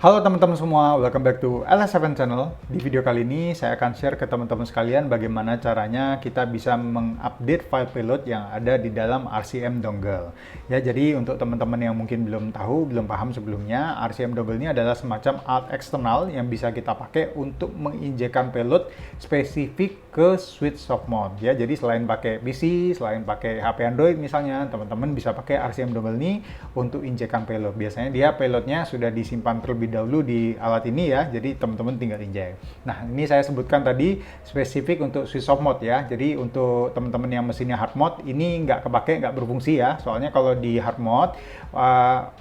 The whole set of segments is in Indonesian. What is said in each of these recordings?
Halo teman-teman semua, welcome back to LS7 Channel. Di video kali ini saya akan share ke teman-teman sekalian bagaimana caranya kita bisa mengupdate file payload yang ada di dalam RCM dongle. Ya, jadi untuk teman-teman yang mungkin belum tahu, belum paham sebelumnya, RCM dongle ini adalah semacam alat eksternal yang bisa kita pakai untuk menginjekkan payload spesifik ke switch soft mode. Ya, jadi selain pakai PC, selain pakai HP Android misalnya, teman-teman bisa pakai RCM dongle ini untuk injekan payload. Biasanya dia payloadnya sudah disimpan terlebih dahulu di alat ini ya, jadi teman-teman tinggal injek. Nah, ini saya sebutkan tadi spesifik untuk switch soft mode ya, jadi untuk teman-teman yang mesinnya hard mode ini nggak kepake, nggak berfungsi ya, soalnya kalau di hard mode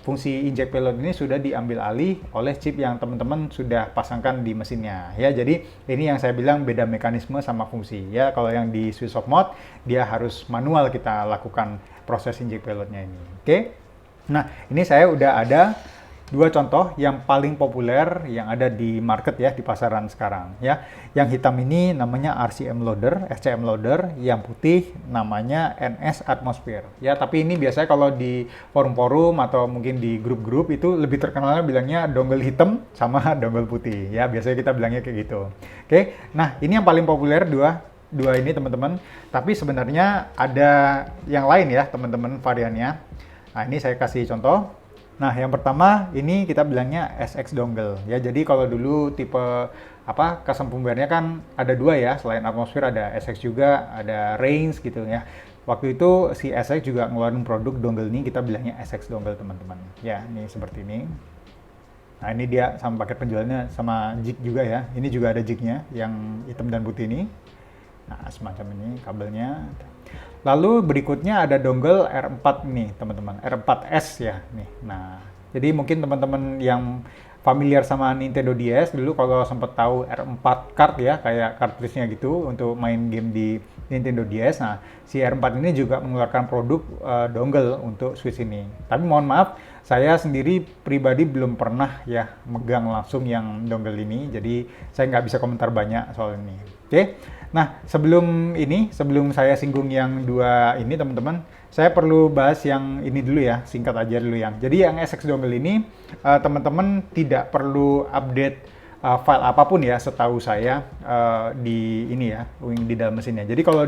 fungsi injek payload ini sudah diambil alih oleh chip yang teman-teman sudah pasangkan di mesinnya ya. Jadi ini yang saya bilang beda mekanisme sama fungsi ya. Kalau yang di switch soft mode dia harus manual kita lakukan proses injek payloadnya ini. Oke. Nah, ini saya udah ada dua contoh yang paling populer yang ada di market ya, di pasaran sekarang ya. Yang hitam ini namanya RCM loader, SCM loader, yang putih namanya NS Atmosphere. Ya, tapi ini biasanya kalau di forum-forum atau mungkin di grup-grup itu lebih terkenalnya bilangnya dongle hitam sama dongle putih ya. Biasanya kita bilangnya kayak gitu. Oke. Nah, ini yang paling populer dua ini teman-teman. Tapi sebenarnya ada yang lain ya, teman-teman, variannya. Nah, ini saya kasih contoh. Nah, yang pertama ini kita bilangnya SX dongle ya. Jadi kalau dulu tipe custom firmware-nya kan ada dua ya, selain Atmosphere ada SX juga, ada Range gitu ya. Waktu itu si SX juga ngeluarin produk dongle ini, kita bilangnya SX dongle teman-teman. Ya, ini seperti ini. Nah, ini dia sama paket penjualnya sama jig juga ya. Ini juga ada jignya yang hitam dan putih ini. Nah, semacam ini kabelnya. Lalu berikutnya ada dongle R4 nih, teman-teman. R4S ya nih. Nah, jadi mungkin teman-teman yang familiar sama Nintendo DS dulu kalau sempat tahu R4 card ya, kayak cartridge-nya gitu untuk main game di Nintendo DS. Nah, si R4 ini juga mengeluarkan produk dongle untuk Switch ini. Tapi mohon maaf, saya sendiri pribadi belum pernah ya megang langsung yang dongle ini, jadi saya nggak bisa komentar banyak soal ini. Oke. Nah, sebelum saya singgung yang dua ini teman-teman, saya perlu bahas yang ini dulu ya, singkat aja dulu yang. Jadi yang SX dongle ini, teman-teman tidak perlu update file apapun ya, setahu saya di ini ya, di dalam mesinnya. Jadi kalau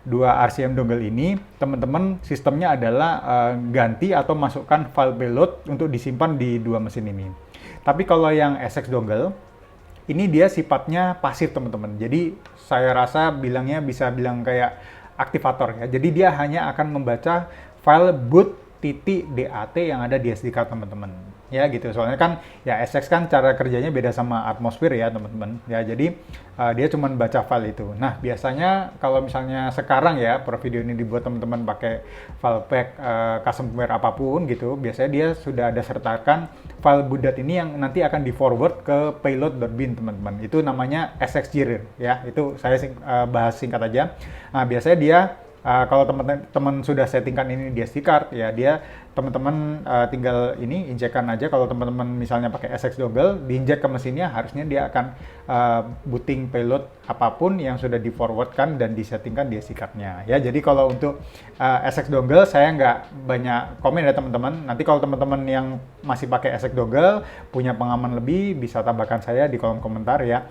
dua RCM dongle ini, teman-teman sistemnya adalah ganti atau masukkan file payload untuk disimpan di dua mesin ini. Tapi kalau yang SX dongle, ini dia sifatnya pasif teman-teman. Jadi saya rasa bisa bilang kayak aktivator ya. Jadi dia hanya akan membaca file boot.dat yang ada di SD card teman-teman. Ya gitu. Soalnya kan ya SX kan cara kerjanya beda sama Atmosphere ya teman-teman. Ya jadi dia cuma baca file itu. Nah, biasanya kalau misalnya sekarang ya per video ini dibuat teman-teman pakai file pack custom firmware apapun gitu, biasanya dia sudah ada sertakan file boot.dat ini yang nanti akan di forward ke payload.bin teman-teman. Itu namanya SXJIR ya. Itu saya bahas singkat aja. Nah, biasanya dia kalau teman-teman sudah settingkan ini di SD card ya, dia teman-teman tinggal ini injekkan aja. Kalau teman-teman misalnya pakai SX dongle, diinjek ke mesinnya, harusnya dia akan booting payload apapun yang sudah di forwardkan dan disettingkan di SD card-nya ya. Jadi kalau untuk SX dongle saya nggak banyak komen ya teman-teman. Nanti kalau teman-teman yang masih pakai SX dongle punya pengalaman lebih, bisa tambahkan saya di kolom komentar ya.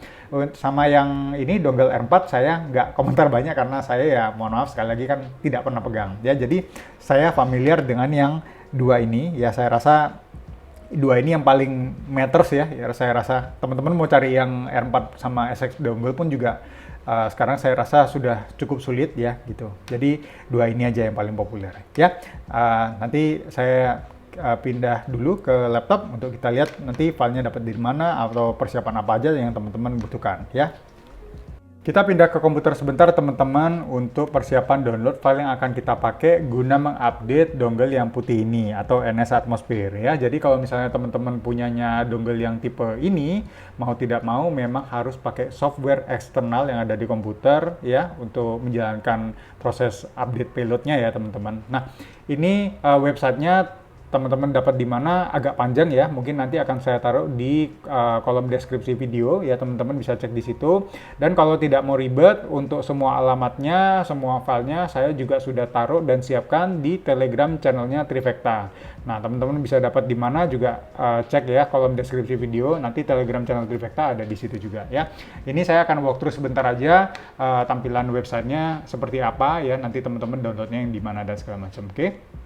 Sama yang ini dongle R4 saya nggak komentar banyak karena saya ya mohon maaf sekali lagi kan tidak pernah pegang ya. Jadi saya familiar dengan yang dua ini ya. Saya rasa dua ini yang paling matters ya. Saya rasa teman-teman mau cari yang R4 sama SX dongle pun juga sekarang saya rasa sudah cukup sulit ya gitu. Jadi dua ini aja yang paling populer ya. Nanti saya pindah dulu ke laptop untuk kita lihat nanti filenya dapat di mana atau persiapan apa aja yang teman-teman butuhkan ya. Kita pindah ke komputer sebentar teman-teman untuk persiapan download file yang akan kita pakai guna mengupdate dongle yang putih ini atau NS Atmosphere ya. Jadi kalau misalnya teman-teman punyanya dongle yang tipe ini, mau tidak mau memang harus pakai software eksternal yang ada di komputer ya untuk menjalankan proses update payloadnya ya teman-teman. Nah, ini websitenya teman-teman dapat di mana agak panjang ya, mungkin nanti akan saya taruh di kolom deskripsi video ya, teman-teman bisa cek di situ. Dan kalau tidak mau ribet, untuk semua alamatnya, semua filenya saya juga sudah taruh dan siapkan di Telegram channelnya Trifecta. Nah, teman-teman bisa dapat di mana juga cek ya kolom deskripsi video, nanti Telegram channel Trifecta ada di situ juga ya. Ini saya akan walkthrough sebentar aja tampilan websitenya seperti apa ya, nanti teman-teman downloadnya yang di mana dan segala macam, oke?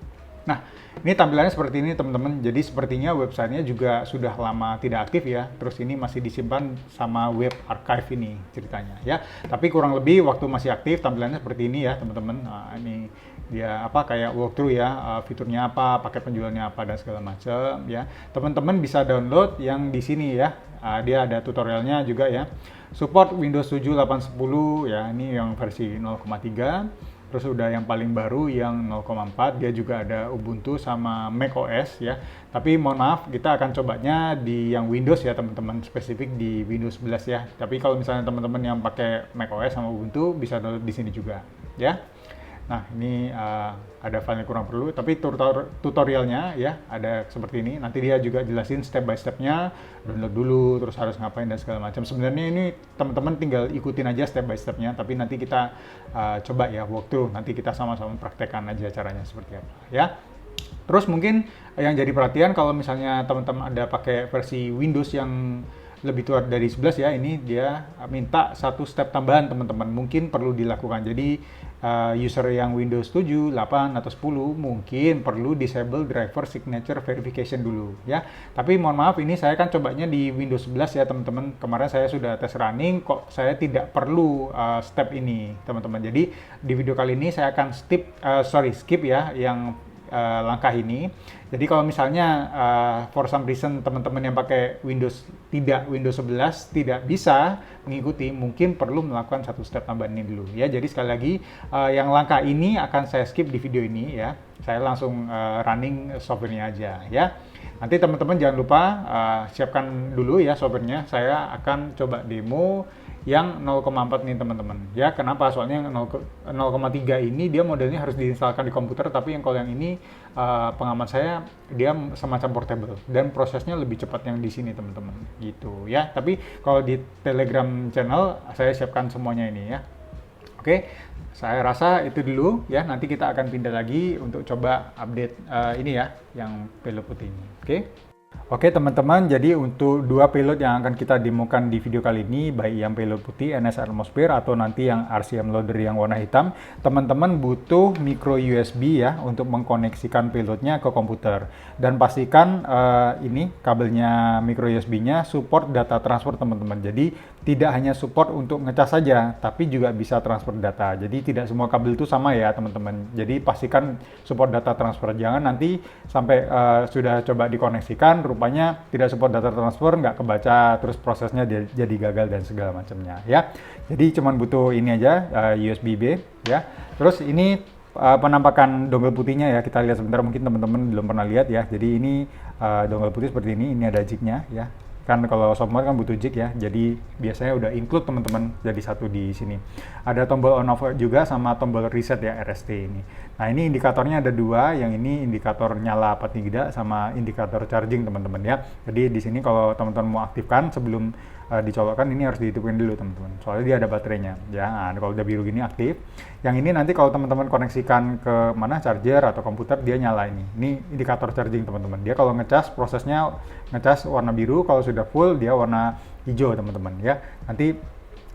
Nah, ini tampilannya seperti ini teman-teman. Jadi sepertinya websitenya juga sudah lama tidak aktif ya. Terus ini masih disimpan sama web archive ini ceritanya ya. Tapi kurang lebih waktu masih aktif tampilannya seperti ini ya teman-teman. Nah, ini dia apa kayak walkthrough ya, fiturnya apa, paket penjualannya apa dan segala macam ya. Teman-teman bisa download yang di sini ya. Dia ada tutorialnya juga ya. Support Windows 7, 8, 10 ya. Ini yang versi 0,3. Terus udah yang paling baru yang 0,4, dia juga ada Ubuntu sama macOS ya. Tapi mohon maaf, kita akan cobanya di yang Windows ya teman-teman, spesifik di Windows 11 ya. Tapi kalau misalnya teman-teman yang pakai macOS sama Ubuntu bisa download di sini juga ya. Nah, ini ada filenya kurang perlu, tapi tutorialnya ya ada seperti ini. Nanti dia juga jelasin step by stepnya, download dulu, terus harus ngapain dan segala macam. Sebenarnya ini teman-teman tinggal ikutin aja step by stepnya, tapi nanti kita coba ya walkthrough. Nanti kita sama-sama praktekkan aja caranya seperti apa ya. Terus mungkin yang jadi perhatian kalau misalnya teman-teman ada pakai versi Windows yang lebih tua dari 11 ya, ini dia minta satu step tambahan teman-teman, mungkin perlu dilakukan. Jadi user yang Windows 7, 8, atau 10 mungkin perlu disable driver signature verification dulu ya. Tapi mohon maaf, ini saya kan cobanya di Windows 11 ya teman-teman. Kemarin saya sudah tes running, kok saya tidak perlu step ini teman-teman. Jadi di video kali ini saya akan skip ya yang langkah ini. Jadi kalau misalnya for some reason teman-teman yang pakai Windows 11 tidak bisa mengikuti, mungkin perlu melakukan satu step tambahan ini dulu ya. Jadi sekali lagi yang langkah ini akan saya skip di video ini ya. Saya langsung running softwarenya aja ya. Nanti teman-teman jangan lupa siapkan dulu ya softwarenya. Saya akan coba demo yang 0,4 nih teman-teman ya. Kenapa? Soalnya 0,3 ini dia modelnya harus diinstalkan di komputer, tapi yang kalau yang ini pengamat saya dia semacam portable dan prosesnya lebih cepat yang di sini teman-teman gitu ya. Tapi kalau di Telegram channel saya siapkan semuanya ini ya. Oke, saya rasa itu dulu ya. Nanti kita akan pindah lagi untuk coba update ini ya, yang payload putih ini. Oke teman-teman, jadi untuk dua payload yang akan kita demokan di video kali ini, baik yang payload putih NS Atmosphere atau nanti yang RCM loader yang warna hitam, teman-teman butuh micro USB ya untuk mengkoneksikan payloadnya ke komputer. Dan pastikan ini kabelnya micro USB-nya support data transfer teman-teman. Jadi tidak hanya support untuk ngecas saja, tapi juga bisa transfer data. Jadi tidak semua kabel itu sama ya teman-teman. Jadi pastikan support data transfer. Jangan nanti sampai sudah coba dikoneksikan, rupanya tidak support data transfer, nggak kebaca, terus prosesnya jadi gagal dan segala macamnya ya. Jadi cuman butuh ini aja, USB-B ya. Terus ini penampakan dongle putihnya ya, kita lihat sebentar, mungkin teman-teman belum pernah lihat ya. Jadi ini dongle putih seperti ini ada jacknya ya. Kan kalau software kan butuh jack ya, jadi biasanya udah include teman-teman jadi satu di sini. Ada tombol on off juga sama tombol reset ya, RST ini. Nah ini indikatornya ada dua, yang ini indikator nyala apa tidak sama indikator charging teman-teman ya. Jadi di sini kalau teman-teman mau aktifkan sebelum dicolokkan, ini harus dihidupin dulu teman-teman, soalnya dia ada baterainya ya. Nah, kalau udah biru gini aktif. Yang ini nanti kalau teman-teman koneksikan ke mana charger atau komputer, dia nyala ini indikator charging teman-teman. Dia kalau ngecas, prosesnya ngecas warna biru, kalau sudah full dia warna hijau teman-teman ya. Nanti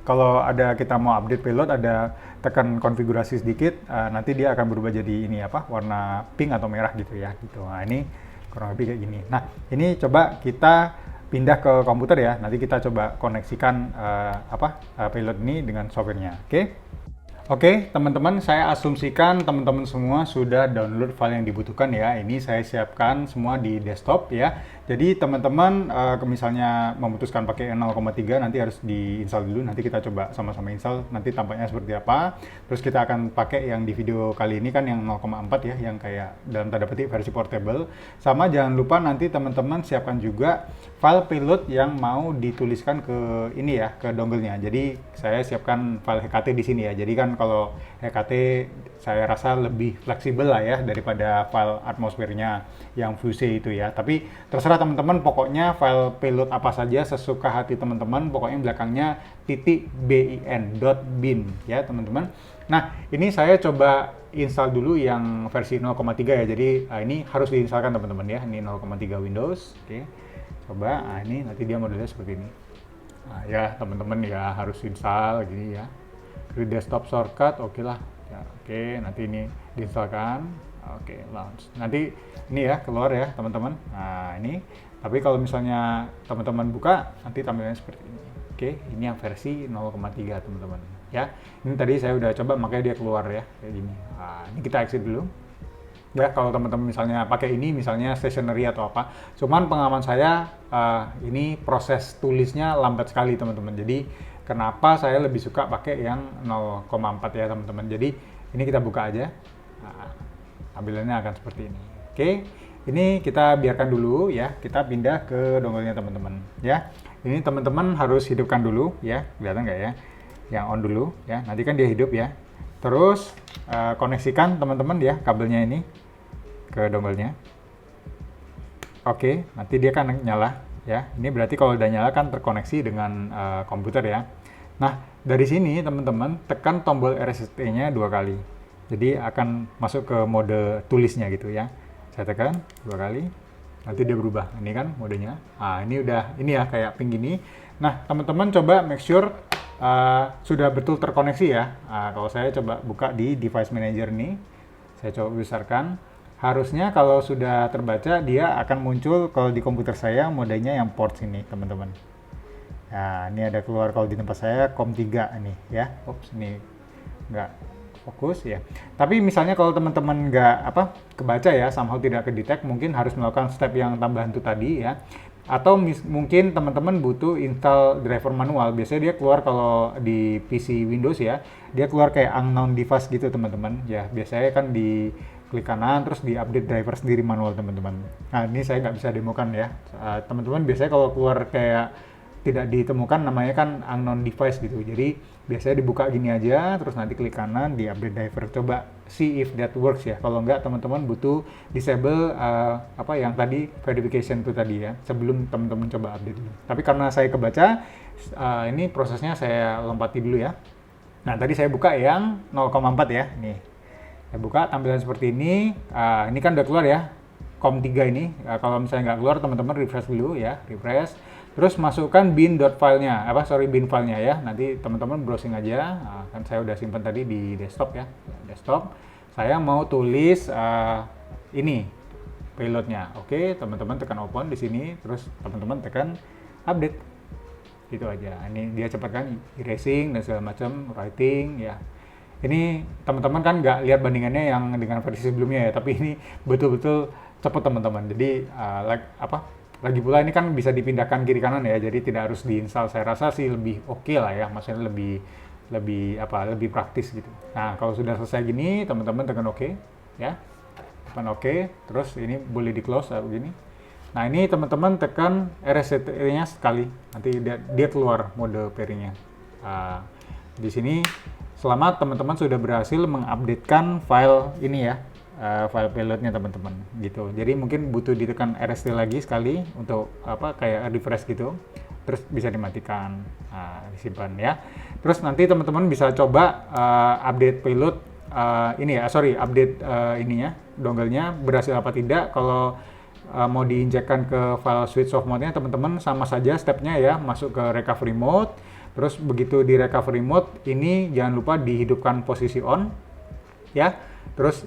kalau ada kita mau update payload, ada tekan konfigurasi sedikit, nanti dia akan berubah jadi ini apa, warna pink atau merah gitu ya gitu. Nah ini kurang lebih kayak gini. Nah ini coba kita pindah ke komputer ya. Nanti kita coba koneksikan payload ini dengan softwarenya. Oke, teman-teman, saya asumsikan teman-teman semua sudah download file yang dibutuhkan ya. Ini saya siapkan semua di desktop ya. Jadi teman-teman misalnya memutuskan pakai 0,3, nanti harus diinstal dulu. Nanti kita coba sama-sama install, nanti tampaknya seperti apa. Terus kita akan pakai yang di video kali ini kan yang 0,4 ya, yang kayak dalam tanda petik versi portable. Sama jangan lupa nanti teman-teman siapkan juga file payload yang mau dituliskan ke ini ya, ke dongle-nya. Jadi saya siapkan file HKT di sini ya. Jadi kan kalau HKT saya rasa lebih fleksibel lah ya daripada file atmosfernya yang Fuse itu ya. Tapi terserah teman-teman, pokoknya file payload apa saja sesuka hati teman-teman, pokoknya belakangnya .bin ya teman-teman. Nah, ini saya coba install dulu yang versi 0,3 ya. Jadi ini harus diinstalkan teman-teman ya. Ini 0,3 Windows. Oke. Coba, ini nanti dia modelnya seperti ini. Nah, ya teman-teman ya harus install gini ya. Di desktop shortcut, oke lah. Ya, oke, nanti ini diinstalkan. Oke, launch. Nanti ini ya keluar ya teman-teman. Nah, ini. Tapi kalau misalnya teman-teman buka, nanti tampilannya seperti ini. Oke, ini yang versi 0,3 teman-teman. Ya, ini tadi saya udah coba, makanya dia keluar ya kayak gini. Nah, ini kita exit dulu. Ya, kalau teman-teman misalnya pakai ini, misalnya stationery atau apa, cuman pengalaman saya ini proses tulisnya lambat sekali teman-teman. Jadi kenapa saya lebih suka pakai yang 0,4 ya teman-teman. Jadi ini kita buka aja. Nah, tampilannya akan seperti ini. Oke, ini kita biarkan dulu ya. Kita pindah ke dongle-nya teman-teman. Ya, ini teman-teman harus hidupkan dulu ya. Kelihatan nggak ya? Yang on dulu ya. Nanti kan dia hidup ya. Terus koneksikan teman-teman ya kabelnya ini ke dongle-nya. Oke, nanti dia kan nyala ya. Ini berarti kalau udah nyala kan terkoneksi dengan komputer ya. Nah, dari sini teman-teman tekan tombol RST-nya 2 kali. Jadi akan masuk ke mode tulisnya gitu ya. Saya tekan 2 kali. Nanti dia berubah. Ini kan modenya. Nah, ini udah ini ya kayak pink gini. Nah, teman-teman coba make sure sudah betul terkoneksi ya. Kalau saya coba buka di device manager nih, saya coba besarkan. Harusnya kalau sudah terbaca, dia akan muncul kalau di komputer saya modenya yang port sini, teman-teman. Nah, ini ada keluar kalau di tempat saya COM3 ini ya. Oops, ini nggak fokus ya. Tapi misalnya kalau teman-teman nggak kebaca ya, somehow tidak kedetek, mungkin harus melakukan step yang tambahan itu tadi ya. Atau mungkin teman-teman butuh install driver manual. Biasanya dia keluar kalau di PC Windows ya, dia keluar kayak unknown device gitu teman-teman. Ya, biasanya kan di klik kanan terus di update driver sendiri manual teman-teman. Nah, ini saya nggak bisa demokan ya. Teman-teman biasanya kalau keluar kayak tidak ditemukan namanya kan unknown device gitu. Jadi biasanya dibuka gini aja, terus nanti klik kanan di update driver. Coba see if that works ya. Kalau enggak teman-teman butuh disable yang tadi verification itu tadi ya, sebelum teman-teman coba update dulu. Tapi karena saya kebaca, ini prosesnya saya lompati dulu ya. Nah, tadi saya buka yang 0,4 ya. Nih, saya buka tampilan seperti ini. Ini kan udah keluar ya, COM3 ini. Kalau misalnya nggak keluar, teman-teman refresh dulu ya, refresh. Terus masukkan bin.filenya, bin filenya ya. Nanti teman-teman browsing aja. Nah, kan saya udah simpan tadi di desktop ya, desktop. Saya mau tulis ini payloadnya. Oke, teman-teman tekan open di sini. Terus teman-teman tekan update. Gitu aja. Ini dia cepat kan, erasing dan segala macam, writing ya. Ini teman-teman kan nggak lihat bandingannya yang dengan versi sebelumnya ya, tapi ini betul-betul cepat teman-teman. Jadi lagi pula ini kan bisa dipindahkan kiri kanan ya, jadi tidak harus diinstal. Saya rasa sih lebih oke lah ya, maksudnya lebih praktis gitu. Nah, kalau sudah selesai gini, teman-teman tekan oke ya, tekan oke, terus ini boleh di close begini. Nah, ini teman-teman tekan RST-nya sekali, nanti dia keluar mode pairing-nya. Di sini selamat teman-teman sudah berhasil mengupdatekan file ini ya. File payloadnya teman-teman gitu. Jadi mungkin butuh ditekan RST lagi sekali untuk kayak refresh gitu. Terus bisa dimatikan, disimpan ya. Terus nanti teman-teman bisa coba update payload update dongle-nya berhasil apa tidak. Kalau mau diinjekkan ke file switch off mode-nya teman-teman sama saja stepnya ya, masuk ke recovery mode. Terus begitu di recovery mode ini jangan lupa dihidupkan posisi on ya. Terus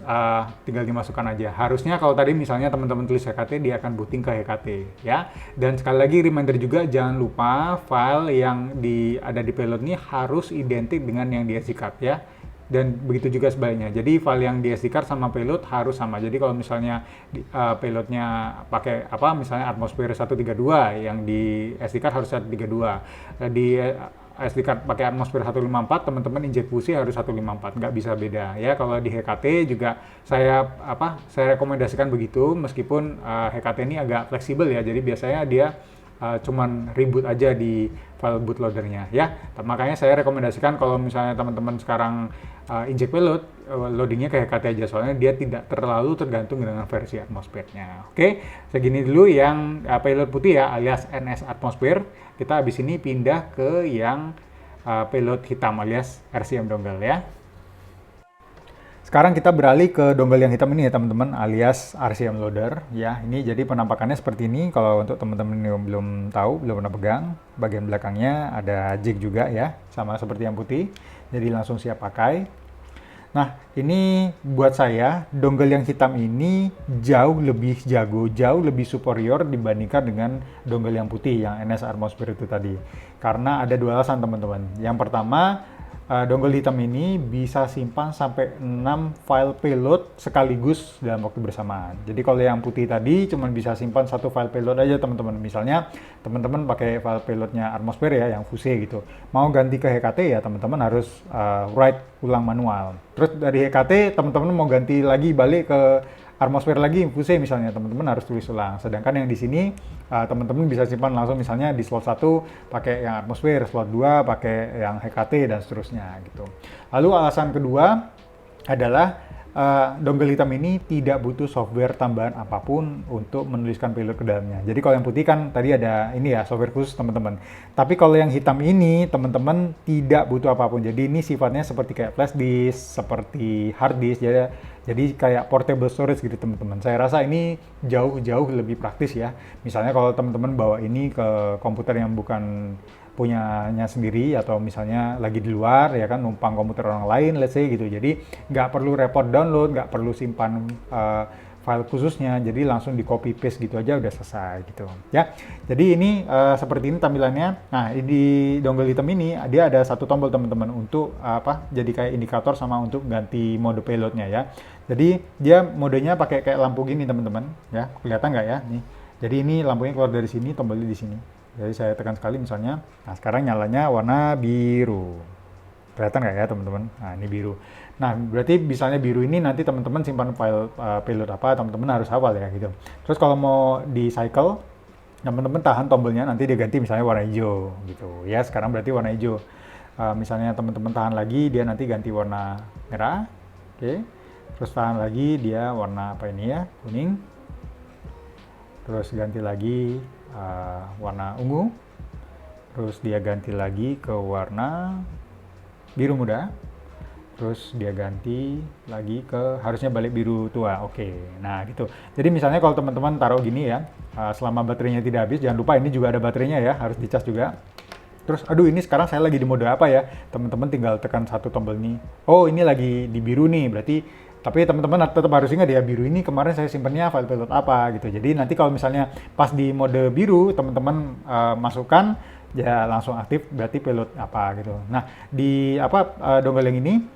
tinggal dimasukkan aja. Harusnya kalau tadi misalnya teman-teman tulis HKT, dia akan booting ke HKT ya. Dan sekali lagi reminder juga, jangan lupa file yang ada di payload ini harus identik dengan yang di SD card ya. Dan begitu juga sebaliknya. Jadi file yang di SD card sama payload harus sama. Jadi kalau misalnya payloadnya pakai misalnya atmosfer 132, yang di SD card harus 132. Di SD card pakai atmosfer 154, teman-teman injek Fuse harus 154, nggak bisa beda ya. Kalau di HKT juga saya rekomendasikan begitu, meskipun HKT ini agak fleksibel ya. Jadi biasanya dia cuman reboot aja di file bootloadernya ya. Makanya saya rekomendasikan kalau misalnya teman-teman sekarang inject payload, loadingnya ke HKT aja, soalnya dia tidak terlalu tergantung dengan versi atmosfernya. Oke, segini dulu yang payload putih ya, alias NS Atmosphere. Kita habis ini pindah ke yang payload hitam alias RCM dongle ya. Sekarang kita beralih ke dongle yang hitam ini ya teman-teman, alias RCM loader ya. Ini jadi penampakannya seperti ini. Kalau untuk teman-teman yang belum tahu, belum pernah pegang, bagian belakangnya ada jig juga ya, sama seperti yang putih. Jadi langsung siap pakai. Nah, ini buat saya dongle yang hitam ini jauh lebih jago, jauh lebih superior dibandingkan dengan dongle yang putih yang NS Atmosphere itu tadi. Karena ada dua alasan teman-teman. Yang pertama, dongle hitam ini bisa simpan sampai 6 file payload sekaligus dalam waktu bersamaan. Jadi kalau yang putih tadi cuma bisa simpan satu file payload aja teman-teman. Misalnya teman-teman pakai file payloadnya Atmosphere ya, yang Fuse gitu. Mau ganti ke HKT ya teman-teman harus write ulang manual. Terus dari HKT teman-teman mau ganti lagi balik ke Atmosphere lagi, Fuse misalnya, teman-teman harus tulis ulang. Sedangkan yang di sini teman-teman bisa simpan langsung, misalnya di slot 1 pakai yang Atmosphere, slot 2 pakai yang HKT dan seterusnya gitu. Lalu alasan kedua adalah dongle hitam ini tidak butuh software tambahan apapun untuk menuliskan payload ke dalamnya. Jadi kalau yang putih kan tadi ada ini ya, software khusus teman-teman. Tapi kalau yang hitam ini teman-teman tidak butuh apapun. Jadi ini sifatnya seperti kayak flash disk, seperti hard disk. Jadi kayak portable storage gitu teman-teman. Saya rasa ini jauh-jauh lebih praktis ya. Misalnya kalau teman-teman bawa ini ke komputer yang bukan punyanya sendiri, atau misalnya lagi di luar ya kan, numpang komputer orang lain let's say gitu. Jadi nggak perlu repot download, nggak perlu simpan file khususnya, jadi langsung di copy paste gitu aja udah selesai gitu ya. Jadi ini seperti ini tampilannya. Nah, di dongle hitam ini dia ada satu tombol teman-teman untuk jadi kayak indikator sama untuk ganti mode payloadnya ya. Jadi dia modenya pakai kayak lampu gini teman-teman ya, kelihatan nggak ya nih. Jadi ini lampunya keluar dari sini, tombolnya di sini. Jadi saya tekan sekali misalnya, nah sekarang nyalanya warna biru. Kelihatan nggak ya teman-teman? Nah ini biru. Nah berarti misalnya biru ini nanti teman-teman simpan file payload apa, teman-teman harus hafal ya gitu. Terus kalau mau di cycle, teman-teman tahan tombolnya, nanti dia ganti misalnya warna hijau gitu. Ya sekarang berarti warna hijau. Misalnya teman-teman tahan lagi, dia nanti ganti warna merah. Oke. Terus tahan lagi, dia warna apa ini ya, kuning. Terus ganti lagi warna ungu, terus dia ganti lagi ke warna biru muda, terus dia ganti lagi ke, harusnya balik biru tua. Oke, nah gitu. Jadi misalnya kalau teman-teman taruh gini ya, selama baterainya tidak habis, jangan lupa ini juga ada baterainya ya, harus dicas juga. Terus aduh ini sekarang saya lagi di mode apa ya, teman-teman tinggal tekan satu tombol ini, oh ini lagi di biru nih, berarti. Tapi teman-teman tetap harus ingat ya, biru ini kemarin saya simpennya file payload apa gitu. Jadi nanti kalau misalnya pas di mode biru teman-teman masukkan ya langsung aktif, berarti payload apa gitu. Nah di dongle yang ini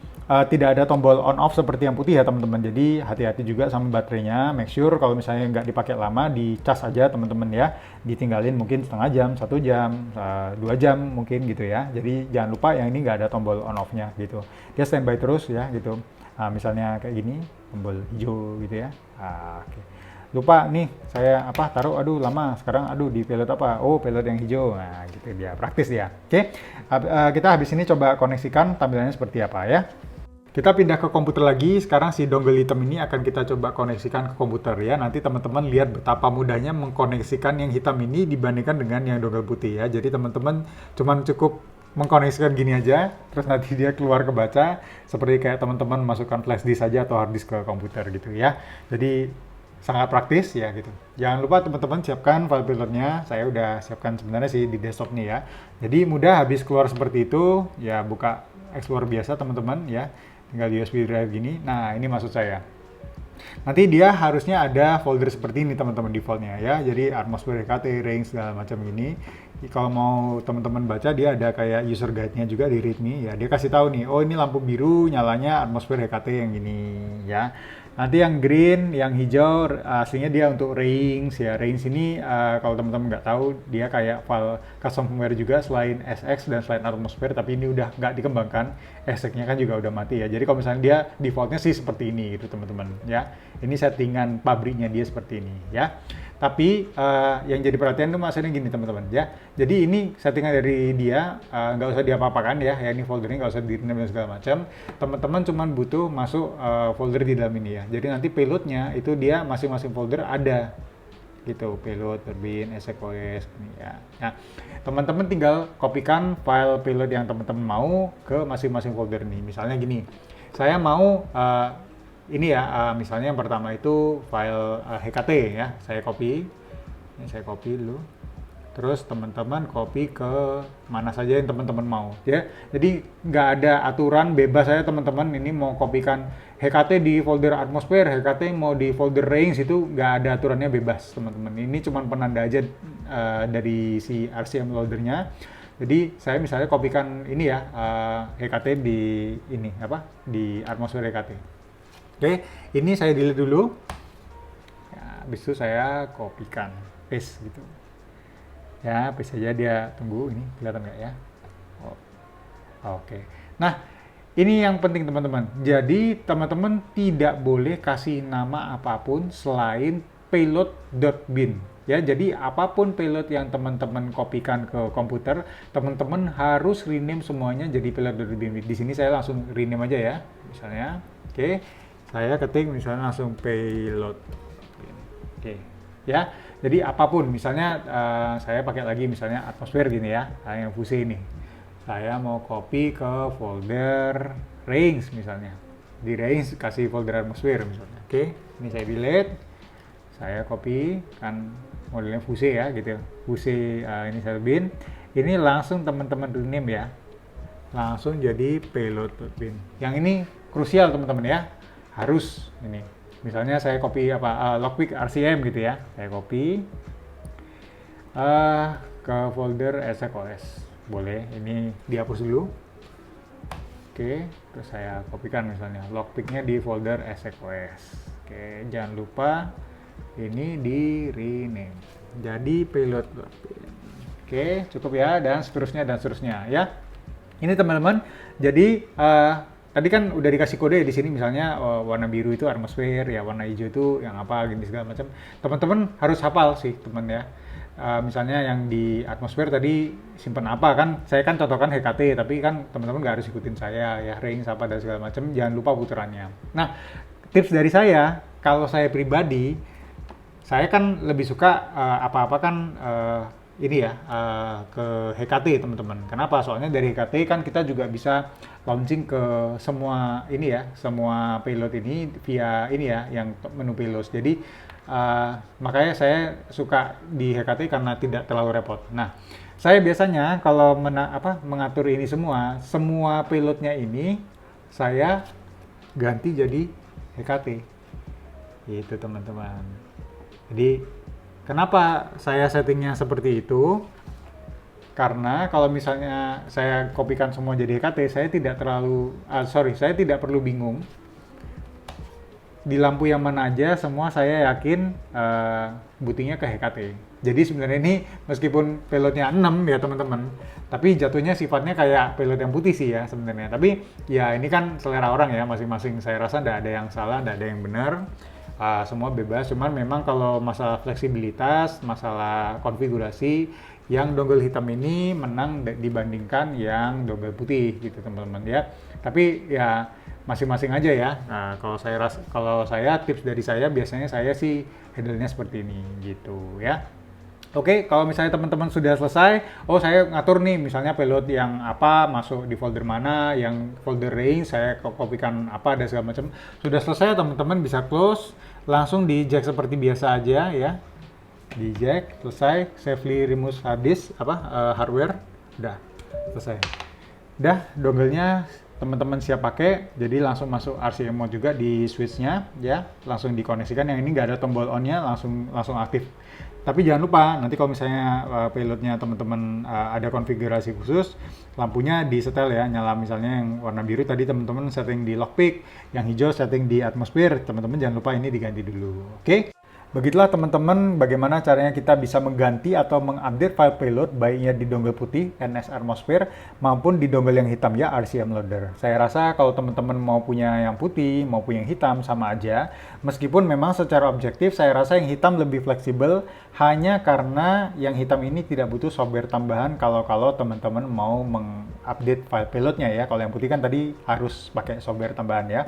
tidak ada tombol on off seperti yang putih ya teman-teman. Jadi hati-hati juga sama baterainya. Make sure kalau misalnya nggak dipakai lama, dicas aja teman-teman ya. Ditinggalin mungkin setengah jam, 1 jam, 2 jam mungkin gitu ya. Jadi jangan lupa yang ini nggak ada tombol on off-nya gitu. Dia standby terus ya gitu. Nah, misalnya kayak gini, tombol hijau gitu ya. Oke. Lupa nih, saya taruh, aduh lama, sekarang aduh di payload apa? Oh, payload yang hijau. Nah, gitu dia, praktis ya. Oke, kita habis ini coba koneksikan tampilannya seperti apa ya. Kita pindah ke komputer lagi. Sekarang si dongle hitam ini akan kita coba koneksikan ke komputer ya. Nanti teman-teman lihat betapa mudahnya mengkoneksikan yang hitam ini dibandingkan dengan yang dongle putih ya. Jadi teman-teman cuman cukup mengkoneksikan gini aja, terus nanti dia keluar kebaca, seperti kayak teman-teman masukkan flash disk saja atau hard disk ke komputer gitu ya. Jadi sangat praktis ya gitu. Jangan lupa teman-teman siapkan file payloadnya. Saya udah siapkan sebenarnya sih di desktop nih ya. Jadi mudah, habis keluar seperti itu ya, buka Explorer biasa teman-teman ya. Tinggal USB drive gini. Nah ini maksud saya. Nanti dia harusnya ada folder seperti ini teman-teman defaultnya ya. Jadi Atmosphere, HKT, range segala macam ini. Kalau mau teman-teman baca, dia ada kayak user guide-nya juga di readme ya. Dia kasih tahu nih, oh ini lampu biru nyalanya Atmosphere HKT yang gini ya. Nanti yang green, yang hijau aslinya dia untuk range ya. Range ini kalau teman-teman nggak tahu, dia kayak file customware juga selain SX dan selain Atmosphere, tapi ini udah nggak dikembangkan. SX-nya kan juga udah mati ya. Jadi kalau misalnya dia defaultnya sih seperti ini gitu teman-teman ya. Ini settingan pabriknya dia seperti ini ya. Tapi yang jadi perhatian tuh maksudnya gini teman-teman ya. Jadi ini settingan dari dia, nggak usah diapa-apakan ya. Ya ini foldernya nggak usah di-rename dan segala macam. Teman-teman cuman butuh masuk folder di dalam ini ya. Jadi nanti payloadnya itu dia masing-masing folder ada gitu, payload, turbine, SQS ini ya. Nah, teman-teman tinggal kopikan file payload yang teman-teman mau ke masing-masing folder nih. Misalnya gini, saya mau ini ya, misalnya yang pertama itu file HKT ya, saya copy. Ini saya copy dulu. Terus teman-teman copy ke mana saja yang teman-teman mau ya. Jadi nggak ada aturan, bebas saya teman-teman ini mau kopikan HKT di folder atmosphere, HKT mau di folder range, itu nggak ada aturannya, bebas teman-teman. Ini cuma penanda aja dari si RCM loadernya. Jadi saya misalnya kopikan ini ya, HKT di ini apa, di atmosphere HKT. Oke, ini saya delete dulu. Ya, habis itu saya kopikan, paste gitu. Ya, paste saja, dia tunggu, ini kelihatan nggak ya? Oh, oke. Nah, ini yang penting teman-teman. Jadi teman-teman tidak boleh kasih nama apapun selain payload.bin. Ya, jadi apapun payload yang teman-teman kopikan ke komputer, teman-teman harus rename semuanya jadi payload.bin. Di sini saya langsung rename aja ya, misalnya. Oke, saya ketik misalnya langsung payload. Oke, ya. Jadi apapun, misalnya saya pakai lagi misalnya atmosfer gini ya, yang fuse ini. Saya mau copy ke folder range misalnya. Di range kasih folder atmosfer misalnya. Oke, ini saya delete. Saya copy, kan modelnya fuse ya gitu. Fuse ini saya bin. Ini langsung teman-teman rename ya. Langsung jadi payload.bin. Yang ini krusial teman-teman ya. Harus ini. Misalnya saya copy lockpick RCM gitu ya, saya copy ke folder SQS, boleh ini dihapus dulu. Oke, terus saya kopikan misalnya lockpicknya di folder SQS. Oke, jangan lupa ini di rename jadi payload. Oke, cukup ya, dan seterusnya ya. Ini teman-teman, jadi tadi kan udah dikasih kode di sini, misalnya warna biru itu atmosfer ya, warna hijau itu yang apa gitu segala macam. Teman-teman harus hafal sih teman ya. Misalnya yang di atmosfer tadi simpan apa, kan saya kan contohkan HKT, tapi kan teman-teman nggak harus ikutin saya ya, range apa dan segala macam, jangan lupa putarannya. Nah, tips dari saya, kalau saya pribadi, saya kan lebih suka apa-apa kan ini ya, ke HKT teman-teman. Kenapa? Soalnya dari HKT kan kita juga bisa launching ke semua ini ya, semua payload ini via ini ya, yang menu payload. Jadi makanya saya suka di HKT karena tidak terlalu repot. Nah, saya biasanya kalau mengatur ini semua payloadnya ini saya ganti jadi HKT. Gitu teman-teman. Jadi kenapa saya settingnya seperti itu? Karena kalau misalnya saya kopikan semua jadi HKT, saya tidak perlu bingung. Di lampu yang mana aja, semua saya yakin bootingnya ke HKT. Jadi sebenarnya ini meskipun payloadnya 6 ya teman-teman, tapi jatuhnya sifatnya kayak payload yang putih sih ya sebenarnya. Tapi ya ini kan selera orang ya, masing-masing. Saya rasa tidak ada yang salah, tidak ada yang benar. Semua bebas, cuman memang kalau masalah fleksibilitas, masalah konfigurasi, yang dongle hitam ini menang dibandingkan yang dongle putih gitu teman-teman ya. Tapi ya masing-masing aja ya. Nah, kalau saya tips dari saya, biasanya saya sih handle-nya seperti ini gitu ya. Oke, kalau misalnya teman-teman sudah selesai, saya ngatur nih misalnya payload yang apa masuk di folder mana, yang folder range saya kopikan apa dan segala macam. Sudah selesai, teman-teman bisa close, langsung di jack seperti biasa aja ya. Di jack, selesai, safely remove hard disk hardware, udah selesai. Udah, dongle-nya teman-teman siap pakai, jadi langsung masuk RCM mode juga di switch-nya ya, langsung dikoneksikan. Yang ini nggak ada tombol on-nya, langsung aktif. Tapi jangan lupa, nanti kalau misalnya payloadnya teman-teman ada konfigurasi khusus, lampunya disetel ya, nyala misalnya yang warna biru tadi teman-teman setting di lockpick, yang hijau setting di atmosfer, teman-teman jangan lupa ini diganti dulu, oke? Begitulah teman-teman bagaimana caranya kita bisa mengganti atau mengupdate file payload baiknya di dongle putih NS Atmosphere maupun di dongle yang hitam ya RCM loader. Saya rasa kalau teman-teman mau punya yang putih, mau punya yang hitam sama aja. Meskipun memang secara objektif saya rasa yang hitam lebih fleksibel hanya karena yang hitam ini tidak butuh software tambahan kalau teman-teman mau mengupdate file payloadnya ya. Kalau yang putih kan tadi harus pakai software tambahan ya.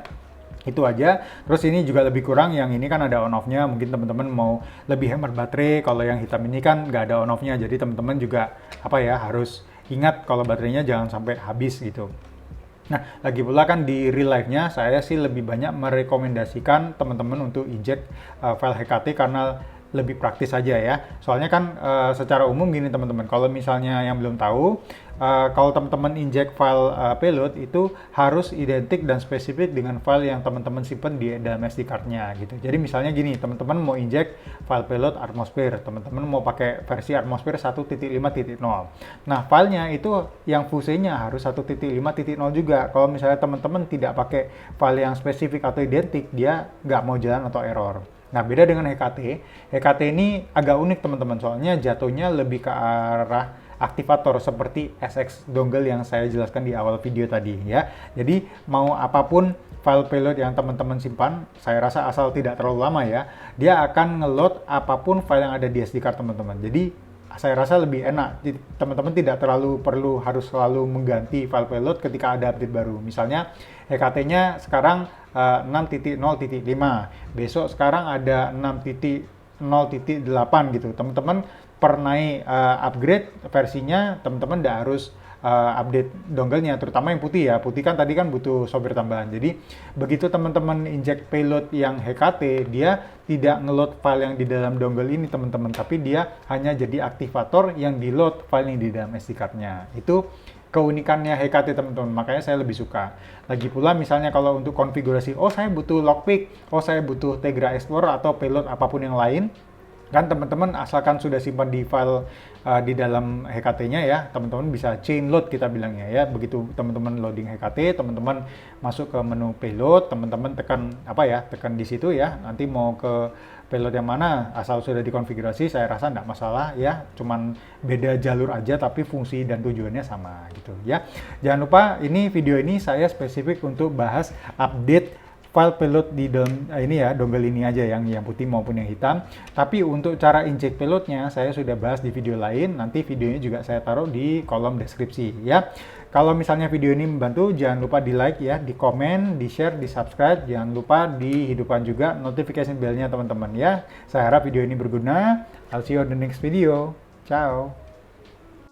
Itu aja. Terus ini juga lebih kurang, yang ini kan ada on off-nya, mungkin teman-teman mau lebih hemat baterai. Kalau yang hitam ini kan nggak ada on off-nya, jadi teman-teman juga harus ingat kalau baterainya jangan sampai habis gitu. Nah, lagi pula kan di real life-nya saya sih lebih banyak merekomendasikan teman-teman untuk inject file HKT karena lebih praktis aja ya. Soalnya kan secara umum gini teman-teman, kalau misalnya yang belum tahu, kalau teman-teman inject file payload itu harus identik dan spesifik dengan file yang teman-teman simpan di dalam SD card-nya gitu. Jadi misalnya gini, teman-teman mau inject file payload Atmosphere, teman-teman mau pakai versi Atmosphere 1.5.0. Nah, filenya itu yang fusenya harus 1.5.0 juga. Kalau misalnya teman-teman tidak pakai file yang spesifik atau identik, dia nggak mau jalan atau error. Nah, beda dengan HKT. HKT ini agak unik teman-teman, soalnya jatuhnya lebih ke arah aktivator seperti SX dongle yang saya jelaskan di awal video tadi ya. Jadi mau apapun file payload yang teman-teman simpan, saya rasa asal tidak terlalu lama ya, dia akan ngeload apapun file yang ada di SD card teman-teman. Jadi saya rasa lebih enak, teman-teman tidak terlalu perlu harus selalu mengganti file payload ketika ada update baru. Misalnya HKT-nya sekarang 6.0.5, besok sekarang ada 6.0.8 gitu. Teman-teman per naik upgrade versinya, teman-teman tidak harus update dongle-nya, terutama yang putih ya. Putih kan tadi kan butuh software tambahan. Jadi begitu teman-teman inject payload yang HKT, dia tidak ngeload file yang di dalam dongle ini teman-teman, tapi dia hanya jadi aktivator yang di load file yang di dalam SD card-nya. Itu keunikannya HKT teman-teman, makanya saya lebih suka. Lagi pula misalnya kalau untuk konfigurasi, oh saya butuh lockpick, oh saya butuh Tegra Explorer atau payload apapun yang lain, kan teman-teman asalkan sudah simpan di file di dalam HKT-nya ya, teman-teman bisa chain load kita bilangnya ya. Begitu teman-teman loading HKT, teman-teman masuk ke menu payload, teman-teman tekan tekan di situ ya. Nanti mau ke payload yang mana, asal sudah dikonfigurasi, saya rasa tidak masalah ya. Cuman beda jalur aja, tapi fungsi dan tujuannya sama gitu ya. Jangan lupa, ini video ini saya spesifik untuk bahas update file payload di dalam ini ya, dongle ini aja yang putih maupun yang hitam. Tapi untuk cara inject payloadnya saya sudah bahas di video lain. Nanti videonya juga saya taruh di kolom deskripsi ya. Kalau misalnya video ini membantu, jangan lupa di like ya, di komen, di share, di subscribe. Jangan lupa dihidupkan juga notification bell-nya teman-teman ya. Saya harap video ini berguna. I'll see you on the next video. Ciao.